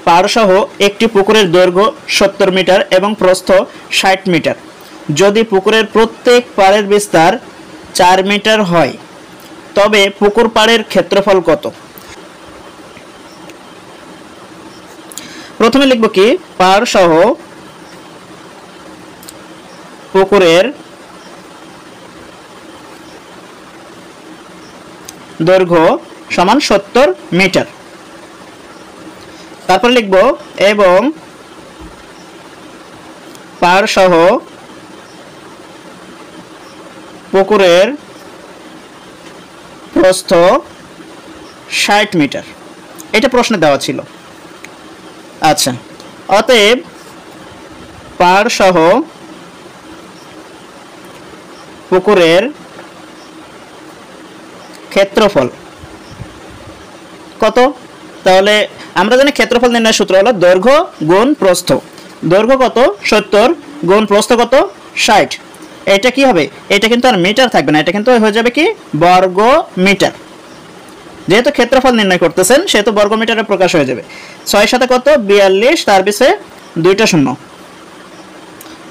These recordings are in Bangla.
পাড় সহ একটি পুকুরের দৈর্ঘ্য 70 মিটার এবং প্রস্থ 60 মিটার। যদি পুকুরের প্রত্যেক পাড়ের বিস্তার 4 মিটার হয় তবে পুকুর পাড়ের ক্ষেত্রফল কত? প্রথমে লিখব কি, পাড় সহ পুকুরের দৈর্ঘ্য সমান 70 মিটার। তারপর লিখব এবং পাড় সহ পুকুরের প্রস্থ 60 মিটার। এটা প্রশ্নে দেওয়া ছিল। আচ্ছা, অতএব পাড় সহ পুকুরের ক্ষেত্রফল কত? তাহলে আমরা জানি ক্ষেত্রফল নির্ণয়ের সূত্র হলো দৈর্ঘ্য গুণ প্রস্থ। দৈর্ঘ্য কত? 70 গুণ প্রস্থ কত? 60। এটা কি হবে? এটা কিন্তু আর মিটার থাকবে না, এটা কিন্তু হয়ে যাবে কি বর্গ মিটার। যেহেতু ক্ষেত্রফল নির্ণয় করতেছেন সেহেতু বর্গ মিটারে প্রকাশ হয়ে যাবে। 6 সাথে কত? 42, তার পিছে 2টা শূন্য,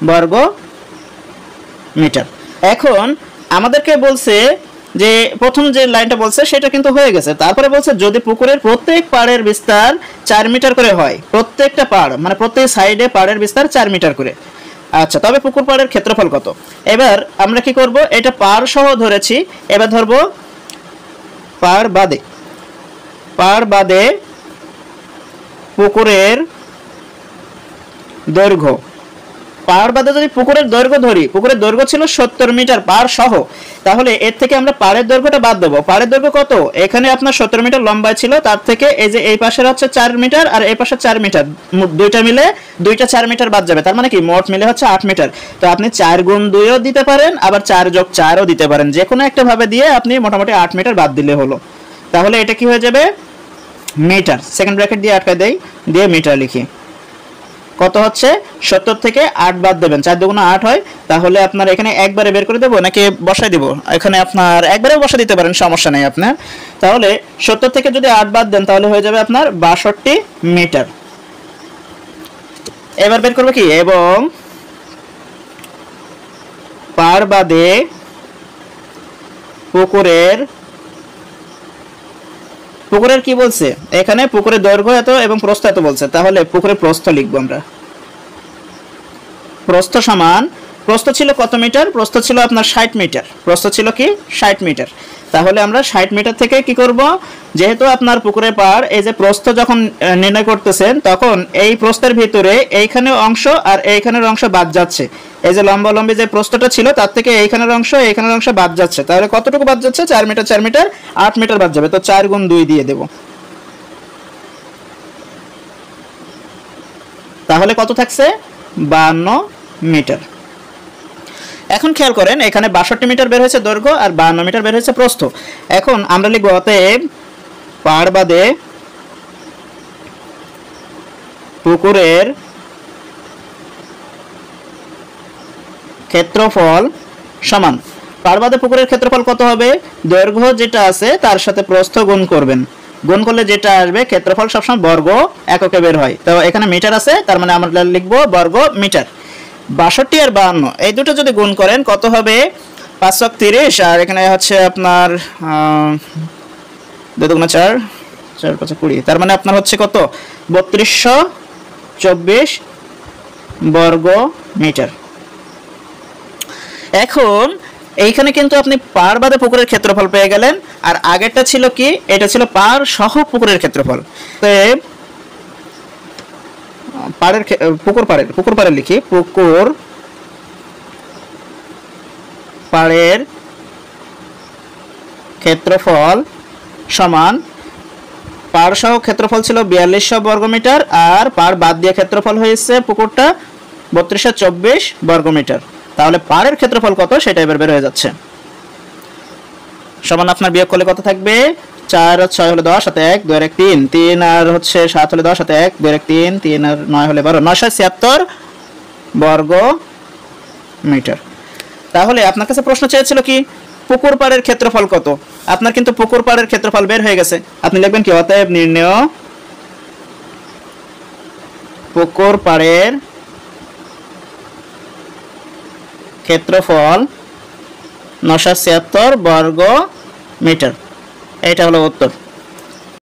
বর্গ মিটার। এখন আমাদেরকে বলছে যে প্রথম যে লাইনটা বলছে সেটা কিন্তু হয়ে গেছে। তারপরে বলছে যদি পুকুরের প্রত্যেক পাড়ের বিস্তার 4 মিটার করে হয়, প্রত্যেকটা পাড় মানে প্রত্যেক সাইডে পাড়ের বিস্তার 4 মিটার করে। আচ্ছা, তবে পুকুর পাড়ের ক্ষেত্রফল কত? এবার আমরা কি করব, এটা পাড় সহ ধরেছি, এবার ধরবো পাড় বাদে। পাড় বাদে পুকুরের দৈর্ঘ্য। পাড় বাদে যদি পুকুরের দৈর্ঘ্য ধরি, পুকুরের দৈর্ঘ্য ছিল 70 মিটার পাড় সহ, তাহলে এর থেকে আমরা পাড়ের দৈর্ঘ্যটা বাদ দেবো। পাড়ের দৈর্ঘ্য কত? এখানে আপনার 70 মিটার লম্বায় ছিল, তার থেকে এই যে এই পাশের হচ্ছে 4 মিটার আর এই পাশে 4 মিটার, দুইটা মিলে 4 মিটার বাদ যাবে। তার মানে কি মোট মিলে হচ্ছে 8 মিটার। তো আপনি 4 গুণ 2ও দিতে পারেন, আবার 4 যোগ 4ও দিতে পারেন। যে কোনো একটা ভাবে দিয়ে আপনি মোটামুটি 8 মিটার বাদ দিলে হলো। তাহলে এটা কি হয়ে যাবে? মিটার। সেকেন্ড ব্র্যাকেট দিয়ে আটকা দেই, দিয়ে মিটার লিখি। কত হচ্ছে? 70 থেকে 8 বাদ দেবেন, 4 দুগুণ 8 হয়। তাহলে আপনার এখানে একবারে বের করে দেবো নাকি বসাই দেবো? এখানে আপনার একবারে বসা দিতে পারেন, সমস্যা নেই আপনার। তাহলে 70 থেকে যদি 8 বাদ দেন তাহলে হয়ে যাবে আপনার 62 মিটার। এবার বের করবো কি, এবং পাড় বাদে পুকুরের কি বলছে এখানে? পুকুরের দৈর্ঘ্য এত এবং প্রস্থ এত বলছে, তাহলে পুকুরের প্রস্থ লিখবো আমরা। প্রস্থ সমান, প্রস্থ ছিল কত মিটার? প্রস্থ ছিল আপনার 60 মিটার। প্রস্থ ছিল কি 60 মিটার। তাহলে আমরা 60 মিটার থেকে কি করব, যেহেতু আপনার পুকুরের পাড়, এই যে প্রস্থ যখন নির্ণয় করতেছেন তখন এই প্রস্থের ভিতরে এইখানের অংশ আর এইখানের অংশ বাদ যাচ্ছে। এই যে লম্বালম্বি যে প্রস্থটা ছিল তার থেকে এইখানের অংশ বাদ যাচ্ছে। তাহলে কতটুকু বাদ যাচ্ছে? 4 মিটার, 4 মিটার 8 মিটার বাদ যাবে। তো 4 গুণ 2 দিয়ে দেব। তাহলে কত থাকছে? 52 মিটার। এখন খেয়াল করেন, এখানে 62 মিটার বের হয়েছে দৈর্ঘ্য আর 52 মিটার বের হয়েছে প্রস্থ। এখন আমরা লিখব অতএব পাড় বাদে পুকুরের ক্ষেত্রফল সমান। পাড় বাদে পুকুরের ক্ষেত্রফল কত হবে? দৈর্ঘ্য যেটা আছে তার সাথে প্রস্থ গুণ করবেন, গুণ করলে যেটা আসবে ক্ষেত্রফল সবসময় বর্গ এককে বের হয়। তো এখানে মিটার আছে, তার মানে আমরা লিখব বর্গ মিটার। 62 আর 52 এই দুটো যদি গুণ করেন কত হবে? 530, আর এখানে হচ্ছে আপনার 2 দুগুণ 4, 4 5 20, তার মানে আপনার হচ্ছে কত? 3224 বর্গ মিটার। এখন এইখানে কিন্তু আপনি পাড় বাদে পুকুরের ক্ষেত্রফল পেয়ে গেলেন, আর আগেরটা ছিল কি? এটা ছিল পাড় সহ পুকুরের ক্ষেত্রফল। তো পুকুর পাড়ের লিখি, পুকুর পাড়ের ক্ষেত্রফল সমান, পাড় সহ ক্ষেত্রফল ছিল 4200 বর্গমিটার, আর পাড় বাদ দিয়ে ক্ষেত্রফল হয়েছে পুকুরটা 3224 বর্গমিটার। তাহলে পাড়ের ক্ষেত্রফল কত সেটা এবার বের হয়ে যাচ্ছে। সমান আপনার বিয়োগ করলে কত থাকবে? 4 আর 6 হলে 10, সাথে 1, 2 আর 1 3, 3 আর হচ্ছে 7 হলে 10, সাথে 1, 2 আর 1 3, 3 আর 9 হলে 12, 976 বর্গ মিটার। তাহলে আপনার কাছে প্রশ্ন চেয়েছিল কি পুকুর পাড়ের ক্ষেত্রফল কত? আপনার কিন্তু পুকুর পাড়ের ক্ষেত্রফল বের হয়ে গেছে। আপনি লিখবেন কি? অতএব নির্ণেয় পুকুর পাড়ের ক্ষেত্রফল 976 বর্গ মিটার। এটা হলো উত্তর।